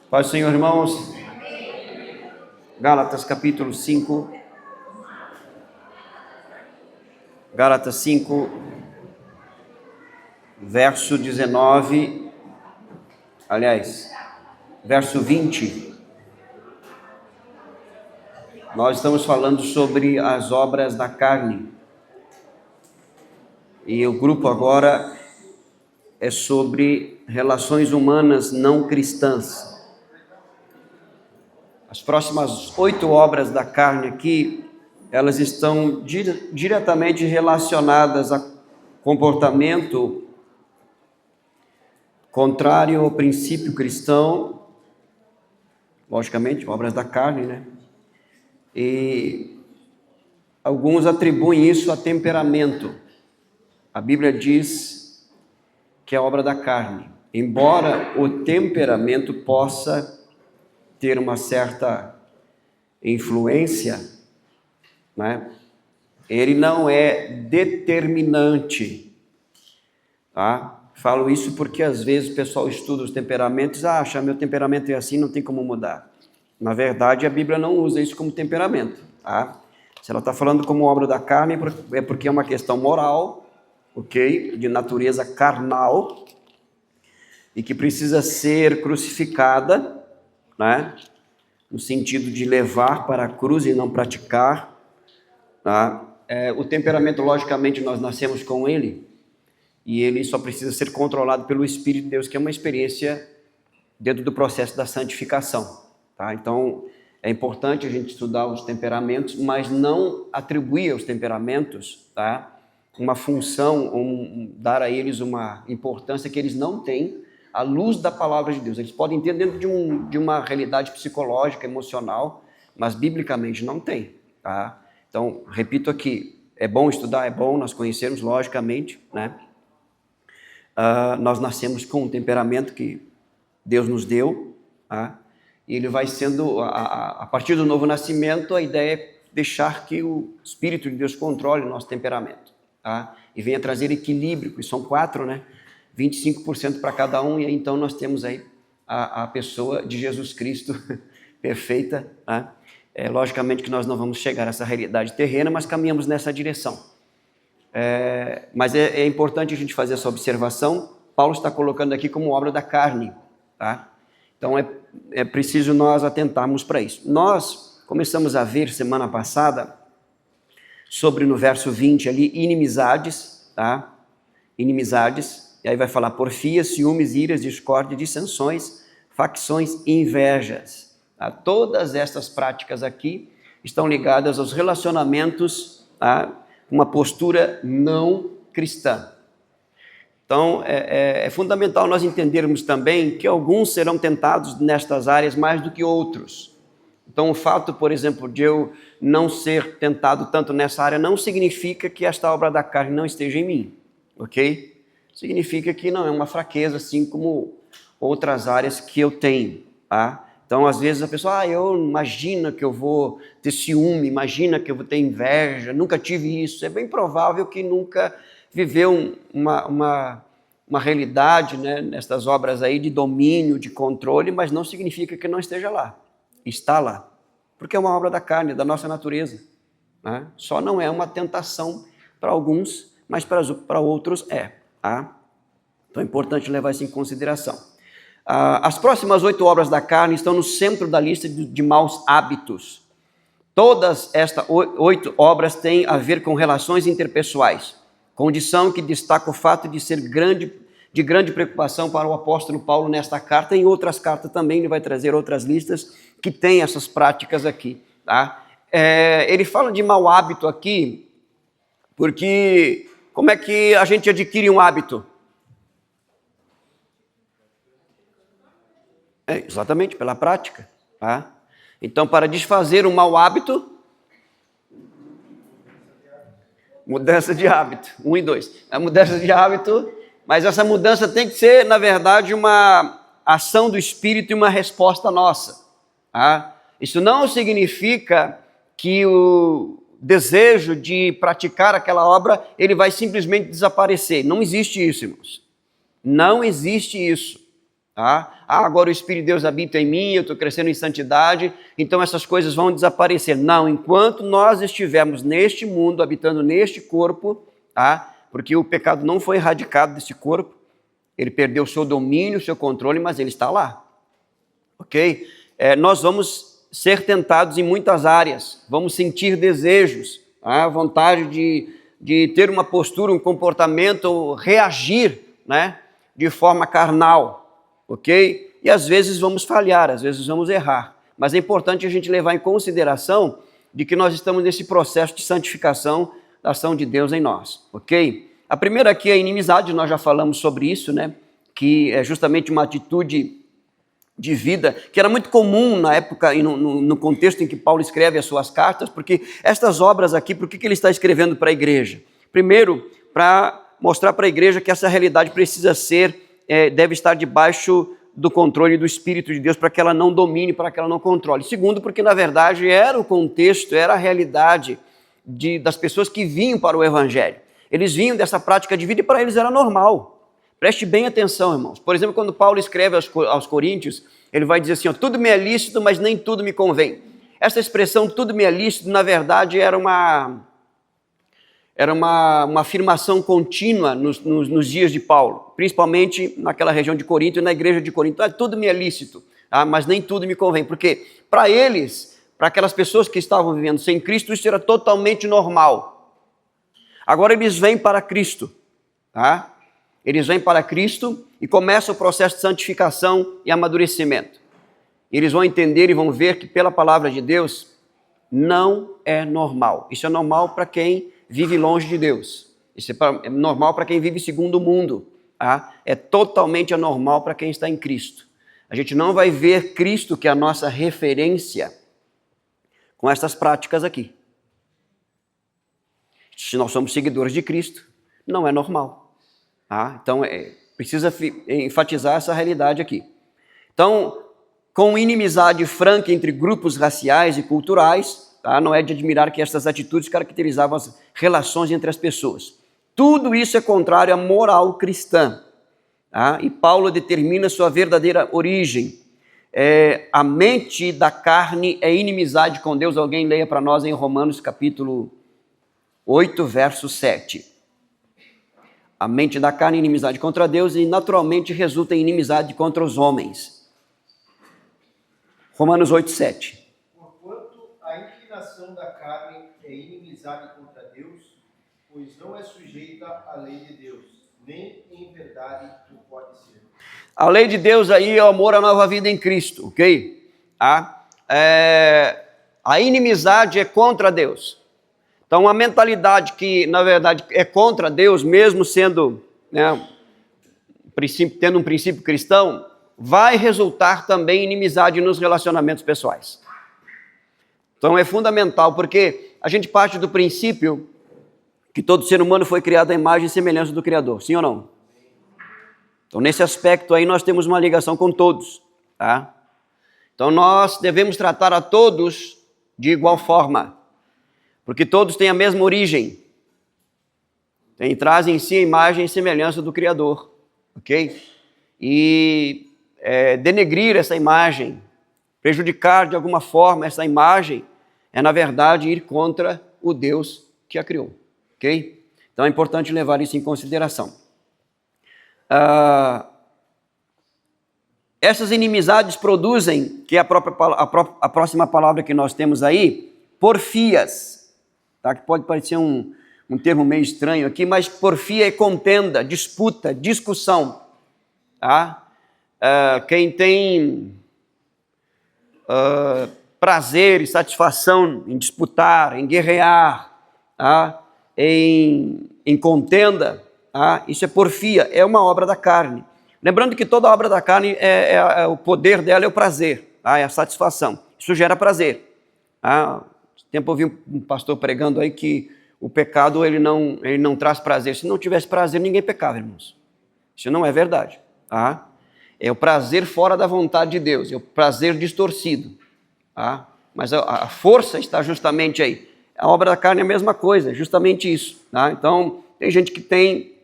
Paz do Senhor, irmãos. Gálatas capítulo 5. Gálatas 5, verso 19. Aliás, verso 20. Nós estamos falando sobre as obras da carne. E o grupo agora é sobre relações humanas não cristãs. As próximas 8 obras da carne aqui, elas estão diretamente relacionadas a comportamento contrário ao princípio cristão, logicamente, obras da carne, né? E alguns atribuem isso a temperamento. A Bíblia diz que é obra da carne, embora o temperamento possa ter uma certa influência, né? Ele não é determinante, tá? Falo isso porque às vezes o pessoal estuda os temperamentos, acha meu temperamento é assim, não tem como mudar. Na verdade, a Bíblia não usa isso como temperamento, tá? Se ela está falando como obra da carne, é porque é uma questão moral, ok? De natureza carnal, e que precisa ser crucificada, né? No sentido de levar para a cruz e não praticar, tá? O temperamento, logicamente, nós nascemos com ele, e ele só precisa ser controlado pelo Espírito de Deus, que é uma experiência dentro do processo da santificação, tá? Então, é importante a gente estudar os temperamentos, mas não atribuir aos temperamentos, tá, uma função, dar a eles uma importância que eles não têm, à luz da palavra de Deus. Eles podem ter dentro de uma realidade psicológica, emocional, mas biblicamente não tem, tá? Então, repito aqui, é bom estudar, é bom nós conhecermos, logicamente, né? Nós nascemos com um temperamento que Deus nos deu, tá? E ele vai sendo, a partir do novo nascimento, a ideia é deixar que o Espírito de Deus controle o nosso temperamento, tá? E venha trazer equilíbrio, que são 4, né? 25% para cada um, e aí, então nós temos aí a pessoa de Jesus Cristo perfeita, né? Logicamente que nós não vamos chegar a essa realidade terrena, mas caminhamos nessa direção. Mas é importante a gente fazer essa observação. Paulo está colocando aqui como obra da carne, tá? Então é preciso nós atentarmos para isso. Nós começamos a ver semana passada sobre, no verso 20 ali, inimizades, tá? Inimizades. E aí vai falar porfia, ciúmes, iras, discórdia, dissensões, facções e invejas. Tá? Todas essas práticas aqui estão ligadas aos relacionamentos, tá? Uma postura não cristã. Então, é fundamental nós entendermos também que alguns serão tentados nestas áreas mais do que outros. Então, o fato, por exemplo, de eu não ser tentado tanto nessa área não significa que esta obra da carne não esteja em mim, ok? Significa que não é uma fraqueza, assim como outras áreas que eu tenho, tá? Então, às vezes a pessoa, eu imagino que eu vou ter ciúme, imagina que eu vou ter inveja, nunca tive isso. É bem provável que nunca viveu uma realidade, né, nestas obras aí de domínio, de controle, mas não significa que não esteja lá. Está lá, porque é uma obra da carne, da nossa natureza, né? Só não é uma tentação para alguns, mas para outros é. Tá? Então é importante levar isso em consideração. As próximas 8 obras da carne estão no centro da lista de maus hábitos. Todas estas 8 obras têm a ver com relações interpessoais, condição que destaca o fato de ser de grande preocupação para o apóstolo Paulo nesta carta. Em outras cartas também ele vai trazer outras listas que têm essas práticas aqui. Tá? Ele fala de mau hábito aqui porque... Como é que a gente adquire um hábito? Exatamente, pela prática. Tá? Então, para desfazer um mau hábito, mudança de hábito, 1 e 2. A mudança de hábito, mas essa mudança tem que ser, na verdade, uma ação do Espírito e uma resposta nossa. Tá? Isso não significa que o desejo de praticar aquela obra, ele vai simplesmente desaparecer. Não existe isso, irmãos. Não existe isso. Tá? Agora o Espírito de Deus habita em mim, eu estou crescendo em santidade, então essas coisas vão desaparecer. Não, enquanto nós estivermos neste mundo, habitando neste corpo, tá? Porque o pecado não foi erradicado desse corpo, ele perdeu o seu domínio, o seu controle, mas ele está lá. Ok? Nós vamos ser tentados em muitas áreas, vamos sentir desejos, a vontade de ter uma postura, um comportamento, reagir, né, de forma carnal, ok? E às vezes vamos falhar, às vezes vamos errar, mas é importante a gente levar em consideração de que nós estamos nesse processo de santificação da ação de Deus em nós, ok? A primeira aqui é a inimizade, nós já falamos sobre isso, né, que é justamente uma atitude de vida, que era muito comum na época e no contexto em que Paulo escreve as suas cartas, porque estas obras aqui, por que ele está escrevendo para a igreja? Primeiro, para mostrar para a igreja que essa realidade precisa ser, deve estar debaixo do controle do Espírito de Deus, para que ela não domine, para que ela não controle. Segundo, porque na verdade era o contexto, era a realidade das pessoas que vinham para o Evangelho. Eles vinham dessa prática de vida e para eles era normal. Preste bem atenção, irmãos. Por exemplo, quando Paulo escreve aos Coríntios, ele vai dizer assim, ó, tudo me é lícito, mas nem tudo me convém. Essa expressão, tudo me é lícito, na verdade, era uma afirmação contínua nos dias de Paulo, principalmente naquela região de Corinto e na igreja de Corinto. Tudo me é lícito, mas nem tudo me convém. Porque para eles, para aquelas pessoas que estavam vivendo sem Cristo, isso era totalmente normal. Agora eles vêm para Cristo, tá? Eles vêm para Cristo e começa o processo de santificação e amadurecimento. Eles vão entender e vão ver que pela palavra de Deus não é normal. Isso é normal para quem vive longe de Deus. Isso é normal para quem vive segundo o mundo. Tá? É totalmente anormal para quem está em Cristo. A gente não vai ver Cristo, que é a nossa referência, com essas práticas aqui. Se nós somos seguidores de Cristo, não é normal. Então, precisa enfatizar essa realidade aqui. Então, com inimizade franca entre grupos raciais e culturais, não é de admirar que essas atitudes caracterizavam as relações entre as pessoas. Tudo isso é contrário à moral cristã. E Paulo determina sua verdadeira origem. A mente da carne é inimizade com Deus. Alguém leia para nós em Romanos capítulo 8, verso 7. A mente da carne é inimizade contra Deus e naturalmente resulta em inimizade contra os homens. Romanos 8, 7. Porquanto a inclinação da carne é inimizade contra Deus, pois não é sujeita à lei de Deus, nem em verdade o pode ser. A lei de Deus aí é o amor à nova vida em Cristo, ok? A inimizade é contra Deus. Então, uma mentalidade que, na verdade, é contra Deus, mesmo sendo, tendo um princípio cristão, vai resultar também em inimizade nos relacionamentos pessoais. Então, é fundamental, porque a gente parte do princípio que todo ser humano foi criado à imagem e semelhança do Criador, sim ou não? Então, nesse aspecto aí, nós temos uma ligação com todos, tá? Então, nós devemos tratar a todos de igual forma, porque todos têm a mesma origem, trazem em si a imagem e semelhança do Criador, ok? E denegrir essa imagem, prejudicar de alguma forma essa imagem, na verdade, ir contra o Deus que a criou, ok? Então é importante levar isso em consideração. Essas inimizades produzem, que é a próxima palavra que nós temos aí, porfias. Que pode parecer um termo meio estranho aqui, mas porfia é contenda, disputa, discussão. Quem tem prazer e satisfação em disputar, em guerrear, em contenda, isso é porfia, é uma obra da carne. Lembrando que toda obra da carne, o poder dela é o prazer, é a satisfação. Isso gera prazer. Tempo eu ouvi um pastor pregando aí que o pecado ele não traz prazer. Se não tivesse prazer, ninguém pecava, irmãos. Isso não é verdade. É o prazer fora da vontade de Deus, é o prazer distorcido. Mas a força está justamente aí. A obra da carne é a mesma coisa, justamente isso. Então, tem gente que tem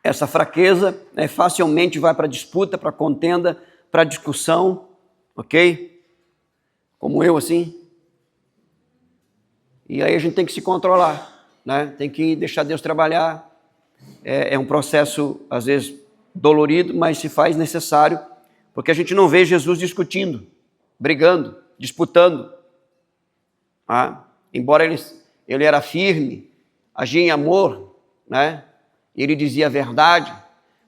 essa fraqueza, né, facilmente vai para disputa, para contenda, para discussão, ok? Como eu, assim. E aí a gente tem que se controlar, né? Tem que deixar Deus trabalhar. É um processo, às vezes, dolorido, mas se faz necessário, porque a gente não vê Jesus discutindo, brigando, disputando. Embora ele era firme, agia em amor, né? Ele dizia a verdade,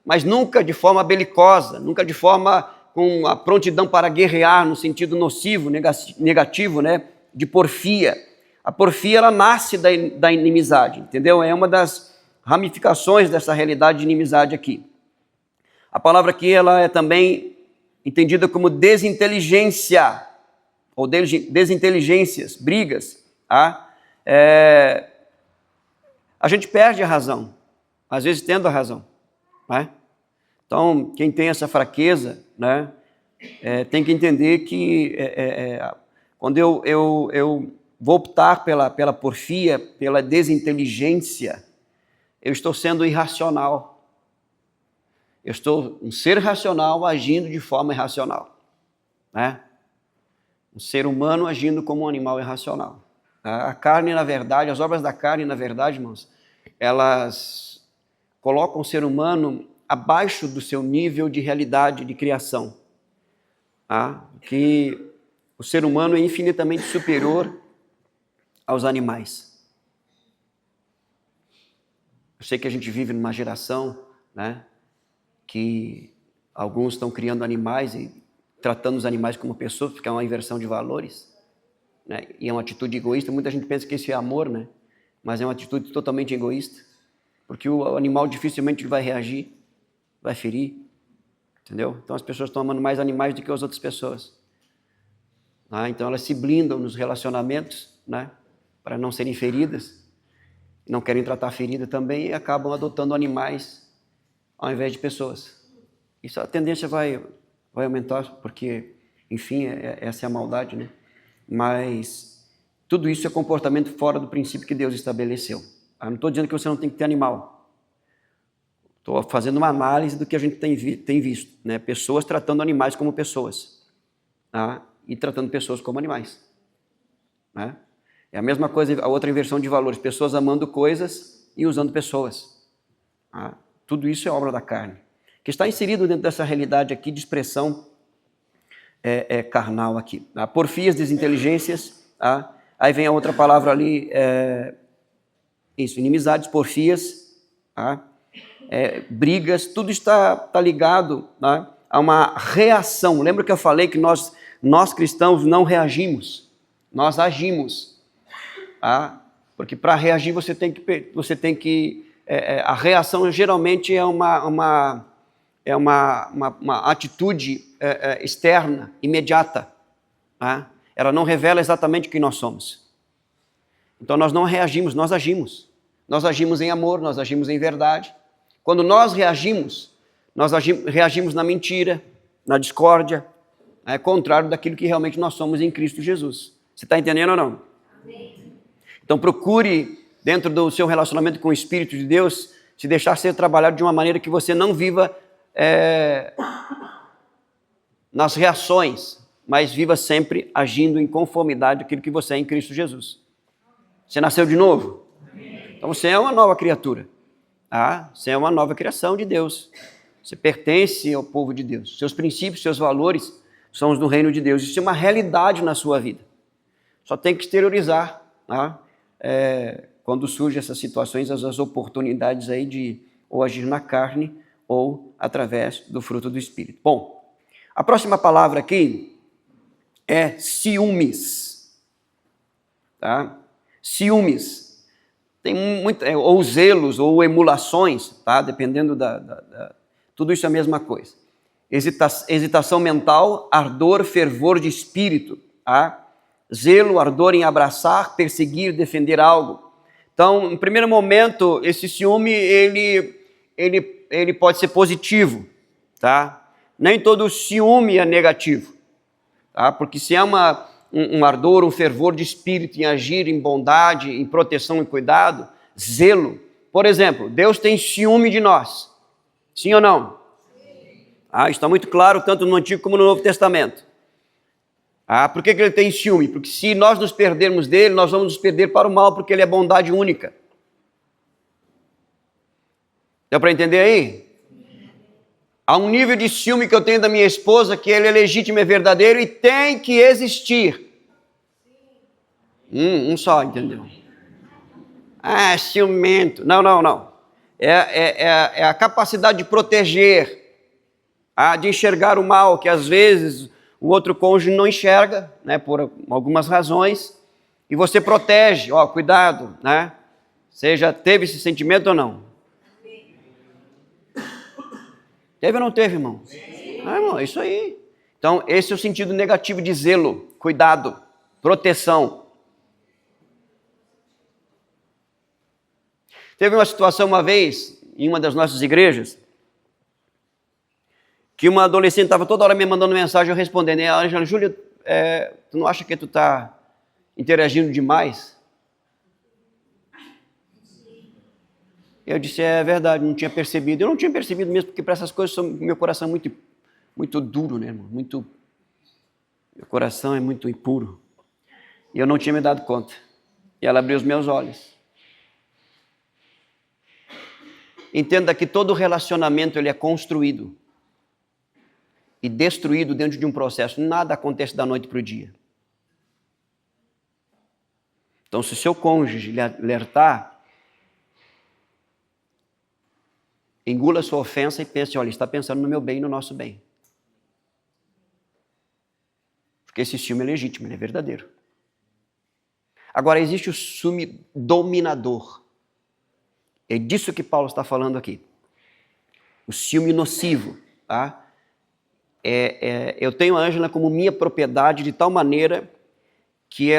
mas nunca de forma belicosa, nunca de forma com a prontidão para guerrear no sentido nocivo, negativo, né? De porfia. A porfia, ela nasce da inimizade, entendeu? É uma das ramificações dessa realidade de inimizade aqui. A palavra aqui, ela é também entendida como desinteligência, ou desinteligências, brigas. A gente perde a razão, às vezes tendo a razão, né? Então, quem tem essa fraqueza, né, tem que entender que quando eu vou optar pela porfia, pela desinteligência, eu estou sendo irracional. Eu estou um ser racional agindo de forma irracional, né? Um ser humano agindo como um animal irracional. A carne, na verdade, as obras da carne, na verdade, irmãos, elas colocam o ser humano abaixo do seu nível de realidade, de criação. Que o ser humano é infinitamente superior aos animais. Eu sei que a gente vive numa geração, né, que alguns estão criando animais e tratando os animais como pessoas, porque é uma inversão de valores, né, e é uma atitude egoísta. Muita gente pensa que isso é amor, né, mas é uma atitude totalmente egoísta, porque o animal dificilmente vai reagir, vai ferir, entendeu? Então as pessoas estão amando mais animais do que as outras pessoas. Então elas se blindam nos relacionamentos, né, para não serem feridas, não querem tratar a ferida também e acabam adotando animais ao invés de pessoas. Isso, a tendência vai aumentar, porque, enfim, essa é a maldade, né? Mas tudo isso é comportamento fora do princípio que Deus estabeleceu. Eu não estou dizendo que você não tem que ter animal. Estou fazendo uma análise do que a gente tem visto, né? Pessoas tratando animais como pessoas, e tratando pessoas como animais, né? É a mesma coisa, a outra inversão de valores, pessoas amando coisas e usando pessoas. Tudo isso é obra da carne, que está inserido dentro dessa realidade aqui de expressão carnal aqui. Porfias, desinteligências, aí vem a outra palavra ali, inimizades, porfias, brigas, tudo está ligado, né, a uma reação. Lembra que eu falei que nós cristãos não reagimos, nós agimos. Porque para reagir você tem que a reação geralmente é uma atitude externa, imediata. Ela não revela exatamente quem nós somos. Então nós não reagimos, nós agimos. Nós agimos em amor, nós agimos em verdade. Quando nós reagimos na mentira, na discórdia, contrário daquilo que realmente nós somos em Cristo Jesus. Você está entendendo ou não? Amém. Então procure, dentro do seu relacionamento com o Espírito de Deus, se deixar ser trabalhado de uma maneira que você não viva nas reações, mas viva sempre agindo em conformidade com aquilo que você é em Cristo Jesus. Você nasceu de novo? Então você é uma nova criatura. Você é uma nova criação de Deus. Você pertence ao povo de Deus. Seus princípios, seus valores são os do reino de Deus. Isso é uma realidade na sua vida. Só tem que exteriorizar, quando surgem essas situações, as oportunidades aí de ou agir na carne ou através do fruto do Espírito. Bom, a próxima palavra aqui é ciúmes. Ciúmes. Tem muito, ou zelos, ou emulações, dependendo tudo isso é a mesma coisa. Hesitação mental, ardor, fervor de espírito. Zelo, ardor em abraçar, perseguir, defender algo. Então, no primeiro momento, esse ciúme, ele pode ser positivo, Nem todo ciúme é negativo, Porque se há um ardor, um fervor de espírito em agir em bondade, em proteção e cuidado, zelo. Por exemplo, Deus tem ciúme de nós. Sim ou não? Ah, está muito claro tanto no Antigo como no Novo Testamento. Ah, por que ele tem ciúme? Porque se nós nos perdermos dele, nós vamos nos perder para o mal, porque ele é bondade única. Deu para entender aí? Há um nível de ciúme que eu tenho da minha esposa, que ele é legítimo, é verdadeiro e tem que existir. Um só, entendeu? Ah, ciumento. Não. É a capacidade de proteger, de enxergar o mal, que às vezes o outro cônjuge não enxerga, né, por algumas razões, e você protege, cuidado, né? Você já teve esse sentimento ou não? Teve ou não teve, irmão? Irmão, é isso aí. Então, esse é o sentido negativo de zelo, cuidado, proteção. Teve uma situação uma vez, em uma das nossas igrejas, que uma adolescente estava toda hora me mandando mensagem, eu respondendo, Ângela, Júlia, tu não acha que tu está interagindo demais? Eu disse, é verdade, não tinha percebido. Eu não tinha percebido mesmo, porque para essas coisas meu coração é muito duro, né, irmão? Meu coração é muito impuro. E eu não tinha me dado conta. E ela abriu os meus olhos. Entenda que todo relacionamento ele é construído e destruído dentro de um processo. Nada acontece da noite para o dia. Então, se o seu cônjuge lhe alertar, engula a sua ofensa e pense, olha, ele está pensando no meu bem e no nosso bem. Porque esse ciúme é legítimo, ele é verdadeiro. Agora, existe o ciúme dominador. É disso que Paulo está falando aqui. O ciúme nocivo, tá? Eu tenho a Ângela como minha propriedade de tal maneira que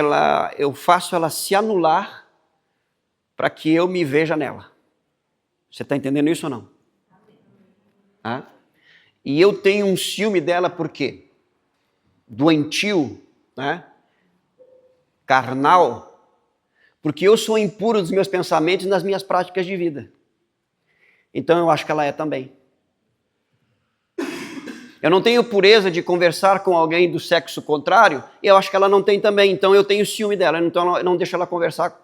eu faço ela se anular para que eu me veja nela. Você está entendendo isso ou não? E eu tenho um ciúme dela por quê? Doentio, né? Carnal, porque eu sou impuro dos meus pensamentos e nas minhas práticas de vida. Então eu acho que ela é também. Eu não tenho pureza de conversar com alguém do sexo contrário, e eu acho que ela não tem também, então eu tenho ciúme dela, então eu não deixo ela conversar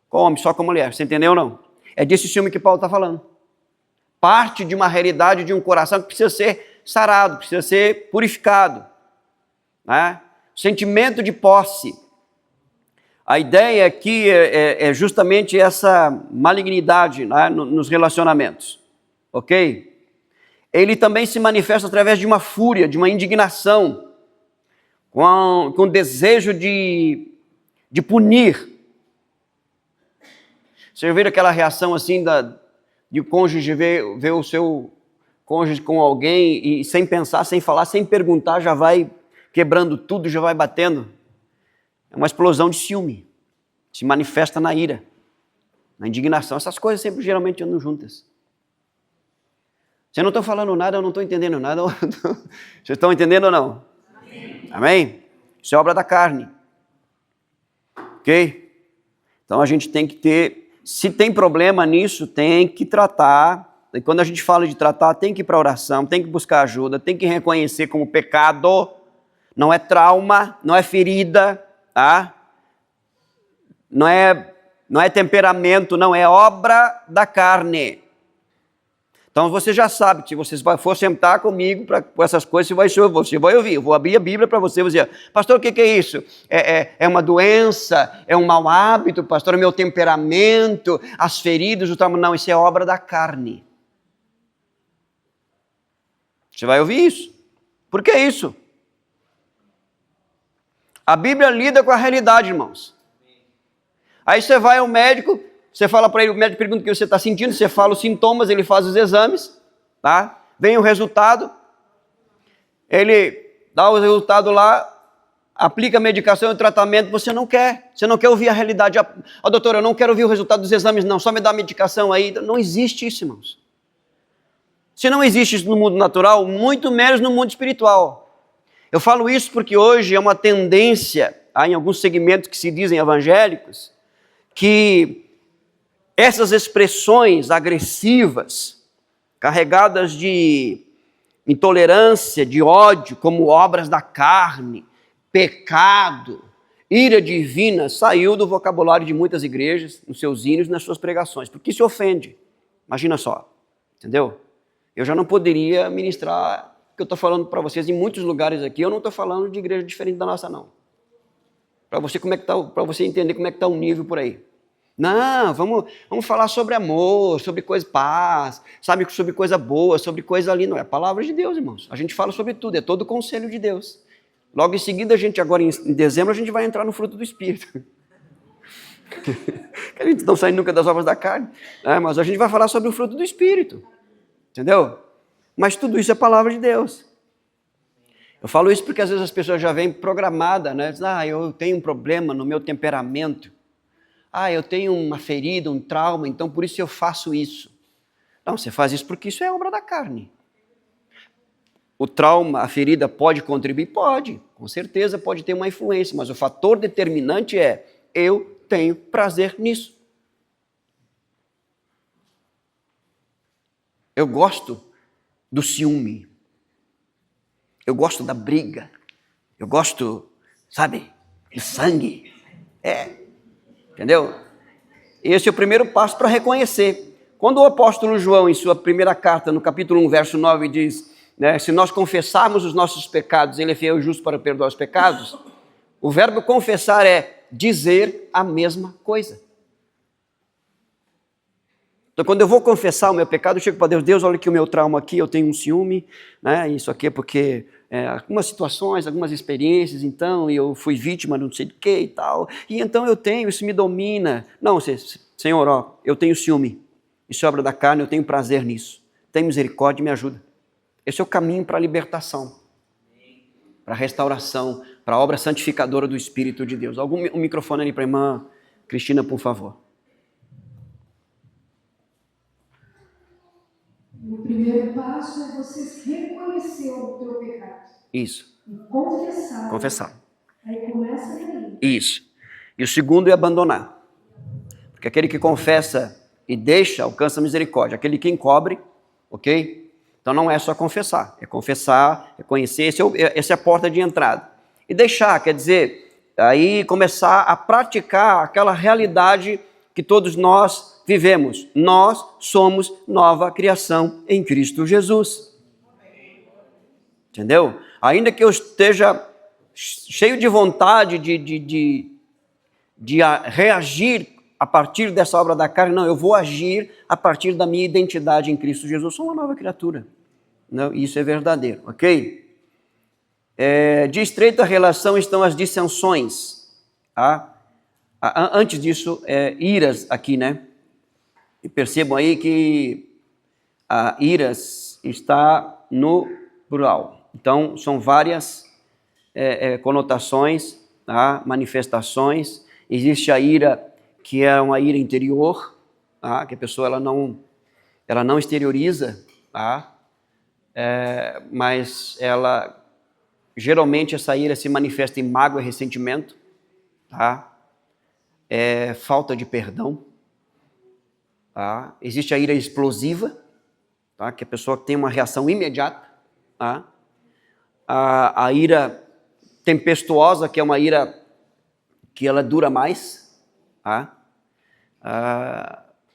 com homem, só com mulher. Você entendeu ou não? É desse ciúme que Paulo está falando. Parte de uma realidade de um coração que precisa ser sarado, precisa ser purificado. Né? Sentimento de posse. A ideia aqui é justamente essa malignidade, né, nos relacionamentos. Ok? Ele também se manifesta através de uma fúria, de uma indignação, com desejo de punir. Você viu aquela reação assim de o cônjuge ver o seu cônjuge com alguém e sem pensar, sem falar, sem perguntar, já vai quebrando tudo, já vai batendo? É uma explosão de ciúme. Se manifesta na ira, na indignação. Essas coisas sempre geralmente andam juntas. Você não está falando nada, eu não estou entendendo nada. Vocês estão entendendo ou não? Amém? Isso é obra da carne. Ok? Então a gente tem que ter, se tem problema nisso, tem que tratar. E quando a gente fala de tratar, tem que ir para a oração, tem que buscar ajuda, tem que reconhecer como pecado. Não é trauma, não é ferida, tá? Não é temperamento, não é obra da carne. Então você já sabe, se você for sentar comigo com essas coisas, você vai ouvir. Eu vou abrir a Bíblia para você, dizer, pastor, o que é isso? É uma doença? É um mau hábito? Pastor, é meu temperamento? As feridas? O trauma? Não, isso é obra da carne. Você vai ouvir isso. Por que isso? A Bíblia lida com a realidade, irmãos. Aí você vai ao médico, você fala para ele, o médico pergunta o que você está sentindo, você fala os sintomas, ele faz os exames, tá? Vem o resultado, ele dá o resultado lá, aplica a medicação e o tratamento, você não quer ouvir a realidade. Doutor, eu não quero ouvir o resultado dos exames não, só me dá a medicação aí. Não existe isso, irmãos. Se não existe isso no mundo natural, muito menos no mundo espiritual. Eu falo isso porque hoje é uma tendência, em alguns segmentos que se dizem evangélicos, que essas expressões agressivas, carregadas de intolerância, de ódio, como obras da carne, pecado, ira divina, saiu do vocabulário de muitas igrejas, nos seus hinos e nas suas pregações, porque se ofende. Imagina só, entendeu? Eu já não poderia ministrar o que eu estou falando para vocês em muitos lugares aqui. Eu não estou falando de igreja diferente da nossa, não. Para você entender como é que está o nível por aí. Não, vamos falar sobre amor, sobre coisa, paz, sabe, sobre coisa boa, sobre coisa ali. Não é a palavra de Deus, irmãos. A gente fala sobre tudo, é todo o conselho de Deus. Logo em seguida, agora em dezembro, a gente vai entrar no fruto do Espírito. A gente não sai nunca das obras da carne, né? Mas a gente vai falar sobre o fruto do Espírito. Entendeu? Mas tudo isso é palavra de Deus. Eu falo isso porque às vezes as pessoas já vêm programadas, né? Dizem, eu tenho um problema no meu temperamento. Eu tenho uma ferida, um trauma, então por isso eu faço isso. Não, você faz isso porque isso é obra da carne. O trauma, a ferida pode contribuir? Pode, com certeza pode ter uma influência, mas o fator determinante é, eu tenho prazer nisso. Eu gosto do ciúme. Eu gosto da briga. Eu gosto, sabe, de sangue. Entendeu? Esse é o primeiro passo para reconhecer. Quando o apóstolo João, em sua primeira carta, no capítulo 1, verso 9, diz, né, se nós confessarmos os nossos pecados, ele é fiel e justo para perdoar os pecados, o verbo confessar é dizer a mesma coisa. Então, quando eu vou confessar o meu pecado, eu chego para Deus, Deus, olha aqui o meu trauma aqui, eu tenho um ciúme, né? Isso aqui é porque algumas situações, algumas experiências, então, eu fui vítima de não sei do que e tal, e então eu tenho, isso me domina. Não, Senhor, eu tenho ciúme, isso é obra da carne, eu tenho prazer nisso. Tem misericórdia e me ajuda. Esse é o caminho para a libertação, para a restauração, para a obra santificadora do Espírito de Deus. Um microfone ali para a irmã Cristina, por favor. O primeiro passo é você reconhecer o teu pecado. Isso. E confessar. Confessar. Aí começa daí. Isso. E o segundo é abandonar. Porque aquele que confessa e deixa, alcança misericórdia. Aquele que encobre, ok? Então não é só confessar. É confessar, é conhecer. Essa é a porta de entrada. E deixar, quer dizer, aí começar a praticar aquela realidade que todos nós vivemos. Nós somos nova criação em Cristo Jesus. Entendeu? Ainda que eu esteja cheio de vontade de reagir a partir dessa obra da carne, não, eu vou agir a partir da minha identidade em Cristo Jesus. Eu sou uma nova criatura. Não, isso é verdadeiro, ok? De estreita relação estão as dissensões. Tá? Antes disso, iras aqui, né? E percebam aí que a iras está no plural. Então, são várias conotações, tá? Manifestações. Existe a ira que é uma ira interior, tá? Que a pessoa ela não exterioriza, tá? Mas geralmente essa ira se manifesta em mágoa e ressentimento, tá? Falta de perdão. Tá? Existe a ira explosiva, tá? Que a pessoa tem uma reação imediata. Tá? A ira tempestuosa, que é uma ira que ela dura mais. Tá?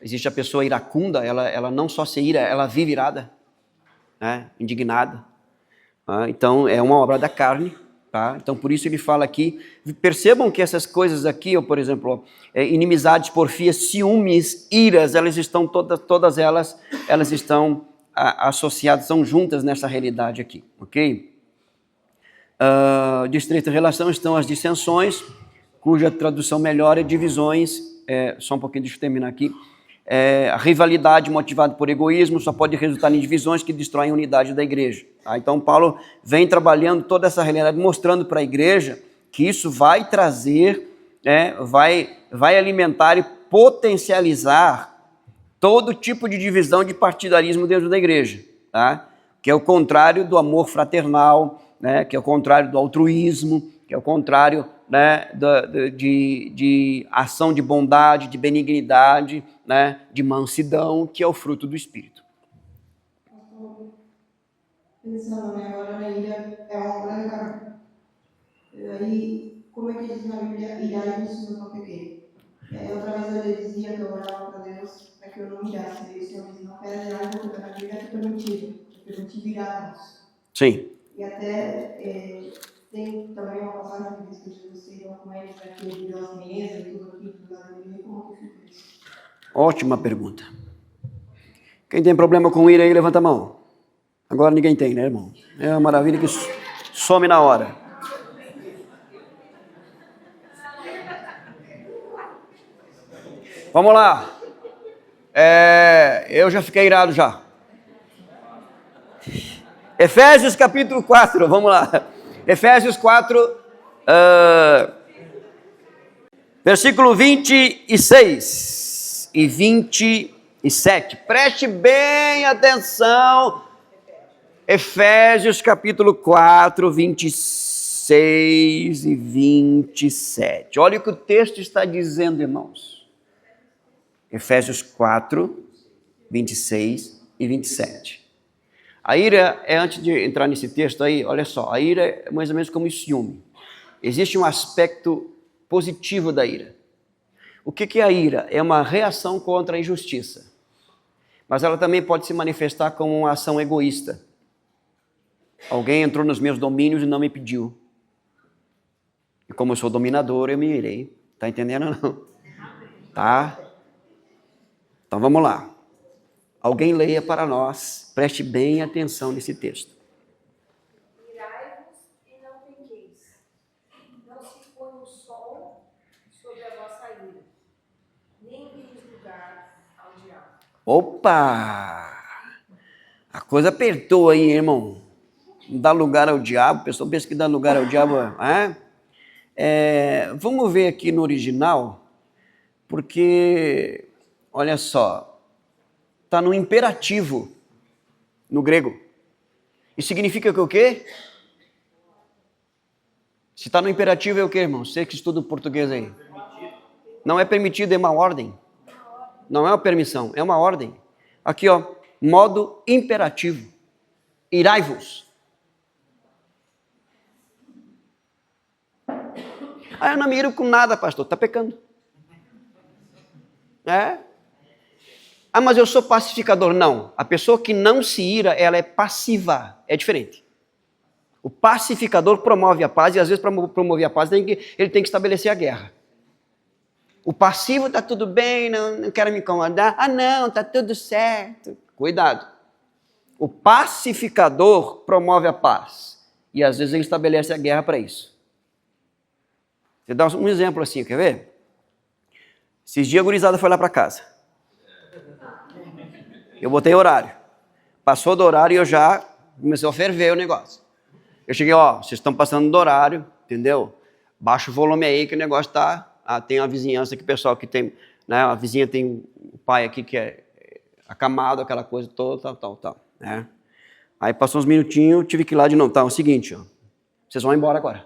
Existe a pessoa iracunda, ela não só se ira, ela vive irada, né? Indignada. Tá? Então é uma obra da carne. Tá? Então, por isso ele fala aqui, percebam que essas coisas aqui, por exemplo, inimizades, porfias, ciúmes, iras, elas estão todas elas estão associadas, são juntas nessa realidade aqui, ok? De estreita relação estão as dissensões, cuja tradução melhor é divisões, só um pouquinho, deixa eu terminar aqui. A rivalidade motivada por egoísmo só pode resultar em divisões que destroem a unidade da igreja. Tá? Então, Paulo vem trabalhando toda essa realidade, mostrando para a igreja que isso vai trazer, vai alimentar e potencializar todo tipo de divisão de partidarismo dentro da igreja, tá? Que é o contrário do amor fraternal, né? Que é o contrário do altruísmo, que é o contrário, né, de ação de bondade, de benignidade, né, de mansidão, que é o fruto do Espírito. pensando, né, agora na ira é uma grande carga. Aí, como é que diz na Bíblia, irai-vos se eu não pequei? Outra vez ele dizia que eu orava para Deus para que eu não irasse. E o Senhor disse, não quero irar, porque na Bíblia é permitido virarmos. Sim. E até tem também uma passagem que diz que Jesus seria com eles para que ele deu as mesas e tudo aquilo, tudo aquilo, como que fica isso? Ótima pergunta. Quem tem problema com ira aí, levanta a mão. Agora ninguém tem, né, irmão? É uma maravilha que some na hora. Vamos lá. Eu já fiquei irado já. Efésios capítulo 4, vamos lá. Efésios 4, versículo 26 e 27. Preste bem atenção. Efésios capítulo 4, 26 e 27. Olha o que o texto está dizendo, irmãos. Efésios 4, 26 e 27. A ira antes de entrar nesse texto aí, olha só, a ira é mais ou menos como o ciúme. Existe um aspecto positivo da ira. O que é a ira? É uma reação contra a injustiça. Mas ela também pode se manifestar como uma ação egoísta. Alguém entrou nos meus domínios e não me pediu. E como eu sou dominador, eu me irei. Tá entendendo ou não? Tá? Então vamos lá. Alguém leia para nós, preste bem atenção nesse texto. Irai-vos e não pequeis. Não se põe o sol sobre a vossa ira, nem deis lugar ao diabo. Opa! A coisa apertou aí, irmão. Não dá lugar ao diabo, a pessoa pensa que dá lugar ao diabo. Vamos ver aqui no original, porque, olha só, está no imperativo, no grego. Isso significa que o quê? Se está no imperativo é o quê, irmão? Você que estuda o português aí. Não é permitido, é uma ordem. Não é uma permissão, é uma ordem. Aqui, ó, modo imperativo. Irai-vos. Eu não me iro com nada, pastor. Está pecando. Mas eu sou pacificador. Não. A pessoa que não se ira, ela é passiva. É diferente. O pacificador promove a paz e às vezes para promover a paz ele tem que estabelecer a guerra. O passivo está tudo bem, não quero me incomodar. Não, está tudo certo. Cuidado. O pacificador promove a paz e às vezes ele estabelece a guerra para isso. Você dá um exemplo assim, quer ver? Esses dias a gurizada foi lá para casa. Eu botei horário. Passou do horário e eu já comecei a ferver o negócio. Eu cheguei, vocês estão passando do horário, entendeu? Baixa o volume aí que o negócio tá... tem uma vizinhança que o pessoal que tem... Né, a vizinha tem o pai aqui que é acamado, aquela coisa toda, tal. Né? Aí passou uns minutinhos, eu tive que ir lá de novo. Tá, é o seguinte, vocês vão embora agora.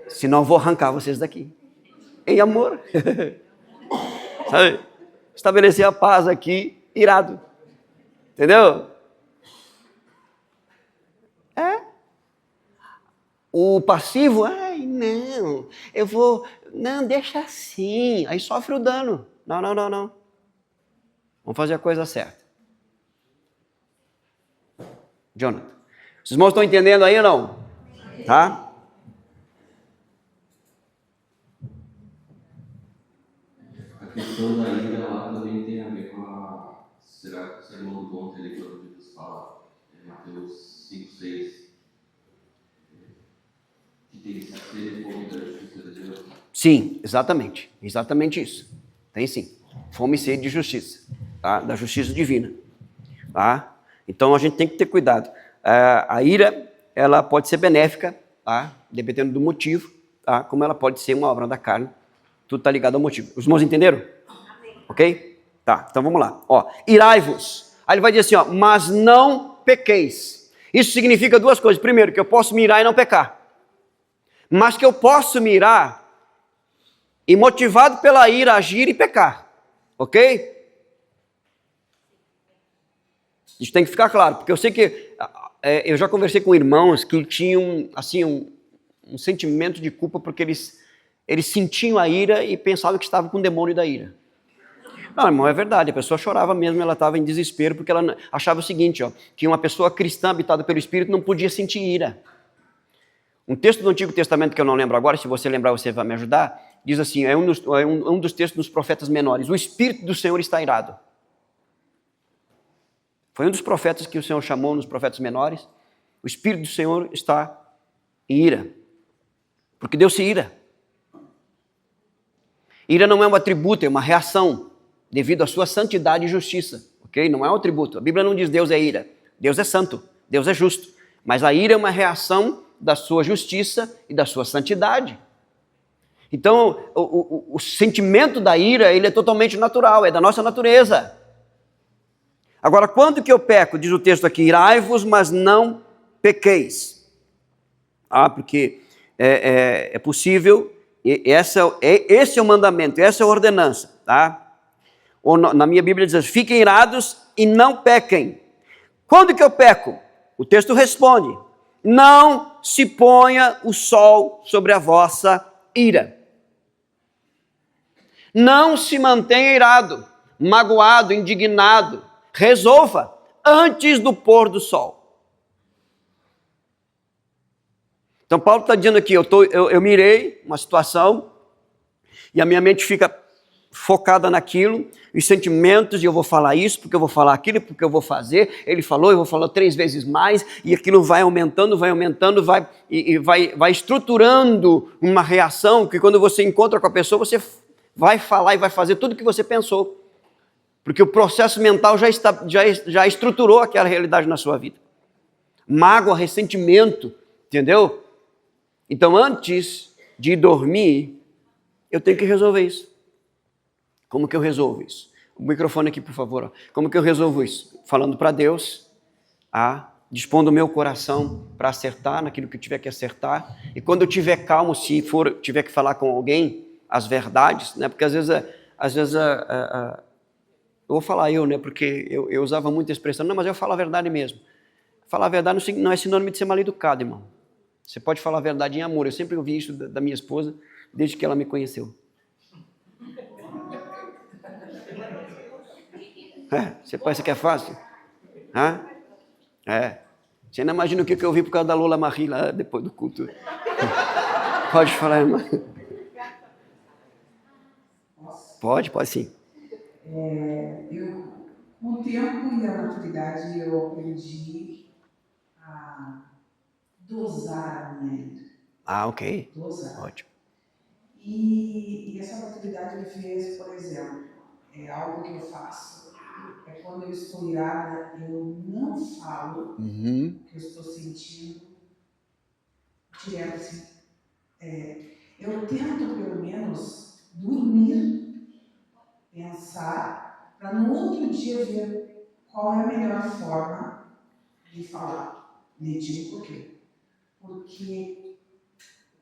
Senão eu vou arrancar vocês daqui. Em amor. Sabe? Estabelecer a paz aqui, irado. Entendeu? O passivo, não, eu vou... Não, deixa assim. Aí sofre o dano. Não. Vamos fazer a coisa certa. Jonathan, os irmãos estão entendendo aí ou não? Tá? A questão da ira lá também tem a ver com será que o sermão do monte ali quando Jesus fala, Mateus 5, 6, que tem que ser fome da justiça de Deus? Sim, exatamente isso. Tem sim, fome e sede de justiça, tá? Da justiça divina, tá? Então a gente tem que ter cuidado. A ira, ela pode ser benéfica, tá? Dependendo do motivo, tá? Como ela pode ser uma obra da carne. Tudo está ligado ao motivo. Os irmãos entenderam? Amém. Ok? Tá, então vamos lá. Irai-vos. Aí ele vai dizer assim, mas não pequeis. Isso significa duas coisas. Primeiro, que eu posso me irar e não pecar. Mas que eu posso me irar e motivado pela ira agir e pecar. Ok? Isso tem que ficar claro, porque eu sei que eu já conversei com irmãos que tinham assim um sentimento de culpa porque eles sentiam a ira e pensavam que estavam com o demônio da ira. Não, irmão, é verdade, a pessoa chorava mesmo, ela estava em desespero porque ela achava o seguinte, ó, que uma pessoa cristã habitada pelo Espírito não podia sentir ira. Um texto do Antigo Testamento que eu não lembro agora, se você lembrar você vai me ajudar, diz assim, é um dos textos dos profetas menores, o Espírito do Senhor está irado. Foi um dos profetas que o Senhor chamou nos profetas menores, o Espírito do Senhor está em ira, porque Deus se ira. Ira não é um atributo, é uma reação, devido à sua santidade e justiça, ok? Não é um atributo. A Bíblia não diz Deus é ira. Deus é santo, Deus é justo. Mas a ira é uma reação da sua justiça e da sua santidade. Então, o sentimento da ira, ele é totalmente natural, é da nossa natureza. Agora, quando que eu peco? Diz o texto aqui, irai-vos, mas não pequeis. Porque é possível, esse é o mandamento, essa é a ordenança, tá? Ou na minha Bíblia diz, fiquem irados e não pequem. Quando que eu peco? O texto responde, não se ponha o sol sobre a vossa ira. Não se mantenha irado, magoado, indignado. Resolva antes do pôr do sol. Então Paulo está dizendo aqui, eu mirei uma situação e a minha mente fica focada naquilo, os sentimentos, e eu vou falar isso, porque eu vou falar aquilo, porque eu vou fazer, ele falou, eu vou falar 3 vezes mais, e aquilo vai aumentando, vai estruturando uma reação, que quando você encontra com a pessoa, você vai falar e vai fazer tudo o que você pensou, porque o processo mental já estruturou aquela realidade na sua vida. Mágoa, ressentimento, entendeu? Então, antes de dormir, eu tenho que resolver isso. Como que eu resolvo isso? O microfone aqui, por favor. Como que eu resolvo isso? Falando para Deus, dispondo o meu coração para acertar naquilo que eu tiver que acertar. E quando eu tiver calmo, se tiver que falar com alguém, as verdades, né? Porque às vezes eu vou falar né? Porque eu usava muito a expressão, não, mas eu falo a verdade mesmo. Falar a verdade não é sinônimo de ser mal educado, irmão. Você pode falar a verdade em amor. Eu sempre ouvi isso da minha esposa, desde que ela me conheceu. Você pensa que é fácil? Você não imagina o que eu vi por causa da Lola Marie lá depois do culto. Pode falar, irmã. Pode sim. Com o tempo e a maturidade, eu aprendi a dosar a minha ira. Ok. Dosar. Ótimo. E essa maturidade me fez, por exemplo, algo que eu faço. Quando eu estou irada, eu não falo o que eu estou sentindo direto assim. Eu tento, pelo menos, dormir, pensar, para no outro dia ver qual é a melhor forma de falar. Me digo por quê? Porque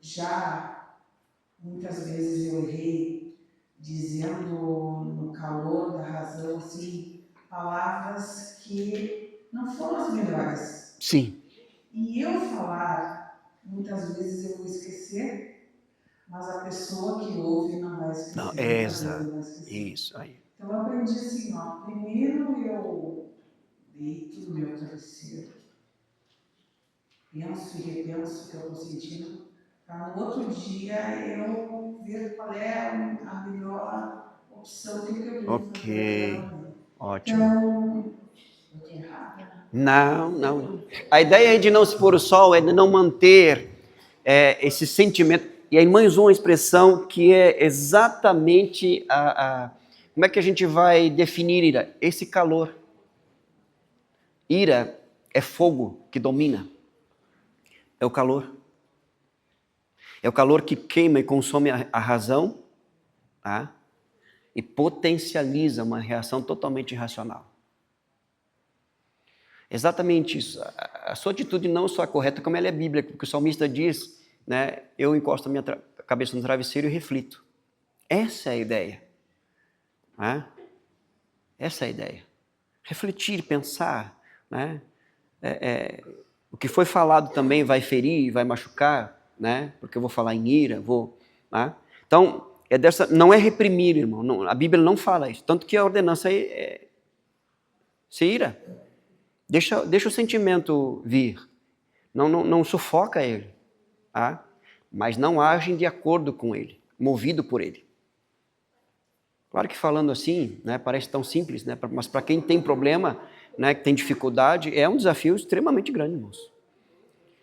já muitas vezes eu errei dizendo no calor da razão, assim, palavras que não foram as melhores. Sim. E eu falar, muitas vezes eu vou esquecer, mas a pessoa que ouve não vai esquecer. Não, exato. Isso aí. Então eu aprendi assim, primeiro eu deito no meu travesseiro, penso e repenso o que eu estou sentindo, para no outro dia eu ver qual é a melhor opção que eu devo fazer. Ok, ótimo. Então, eu estou errada. Não. A ideia de não se pôr o sol é de não manter esse sentimento. E a irmã usou uma expressão que é exatamente como é que a gente vai definir ira? Esse calor. Ira é fogo que domina. É o calor. É o calor que queima e consome a razão, e potencializa uma reação totalmente irracional. Exatamente isso. A sua atitude não só é correta, como ela é bíblica, porque o salmista diz, né, eu encosto a minha cabeça no travesseiro e reflito. Essa é a ideia. Essa é a ideia. Refletir, pensar né? O que foi falado também vai ferir, vai machucar, né? Porque eu vou falar em ira, né? Então, não é reprimir, irmão. Não, a Bíblia não fala isso. Tanto que a ordenança é se ira. Deixa o sentimento vir. Não sufoca ele. Tá? Mas não agem de acordo com ele, movido por ele. Claro que falando assim, né, parece tão simples, né? Mas para quem tem problema, né, que tem dificuldade, é um desafio extremamente grande, irmãos.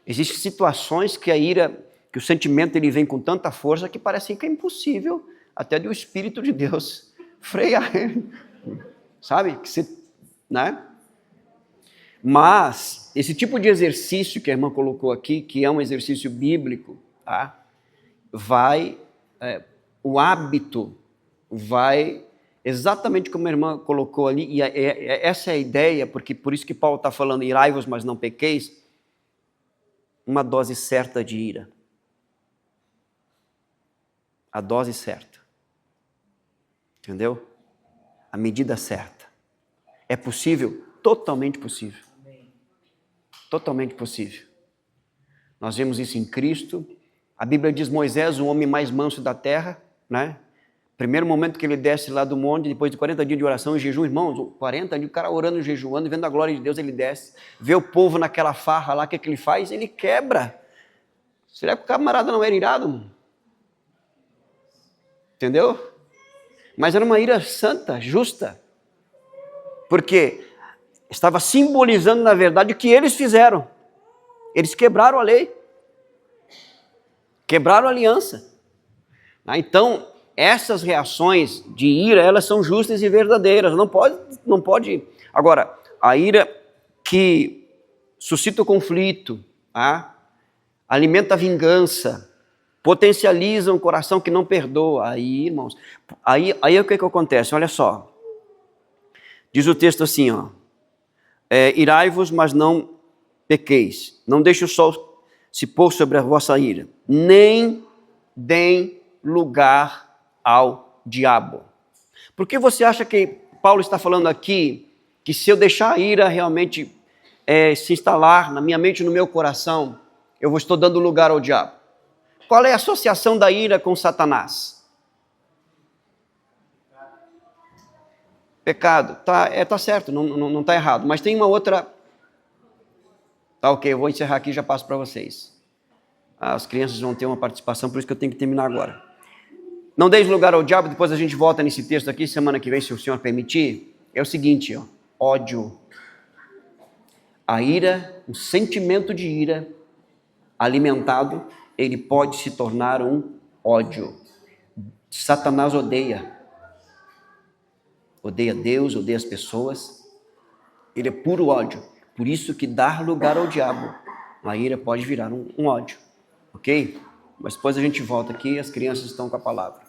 Existem situações que a ira, que o sentimento ele vem com tanta força que parece que é impossível até do Espírito de Deus frear ele. Sabe? Né? Mas esse tipo de exercício que a irmã colocou aqui, que é um exercício bíblico, tá? O hábito vai exatamente como a irmã colocou ali, e essa é a ideia, porque por isso que Paulo está falando, irai-vos, mas não pequeis, uma dose certa de ira. A dose certa. Entendeu? A medida certa. É possível? Totalmente possível. Totalmente possível. Nós vemos isso em Cristo. A Bíblia diz Moisés, o homem mais manso da terra, né? Primeiro momento que ele desce lá do monte, depois de 40 dias de oração e jejum, irmãos, 40 dias, o cara orando e jejuando, vendo a glória de Deus, ele desce, vê o povo naquela farra lá, o que ele faz? Ele quebra. Será que o camarada não era irado, mano? Entendeu? Mas era uma ira santa, justa. Porque estava simbolizando, na verdade, o que eles fizeram. Eles quebraram a lei. Quebraram a aliança. Então, essas reações de ira, elas são justas e verdadeiras. Não pode. Agora, a ira que suscita o conflito, tá? Alimenta a vingança, potencializa um coração que não perdoa. Aí, irmãos, aí o que acontece? Olha só. Diz o texto assim, ó. Irai-vos, mas não pequeis. Não deixe o sol se pôr sobre a vossa ira. Nem deem lugar ao diabo. Por que você acha que Paulo está falando aqui que se eu deixar a ira realmente se instalar na minha mente e no meu coração, eu estou dando lugar ao diabo? Qual é a associação da ira com Satanás? Pecado. Tá certo, não está errado. Mas tem uma outra... Tá ok, eu vou encerrar aqui e já passo para vocês. As crianças vão ter uma participação, por isso que eu tenho que terminar agora. Não deis lugar ao diabo, depois a gente volta nesse texto aqui, semana que vem, se o Senhor permitir. É o seguinte, ó, ódio. A ira, um sentimento de ira alimentado, ele pode se tornar um ódio. Satanás odeia. Odeia Deus, odeia as pessoas. Ele é puro ódio. Por isso que dar lugar ao diabo, a ira pode virar um ódio. Ok? Mas depois a gente volta aqui e as crianças estão com a palavra.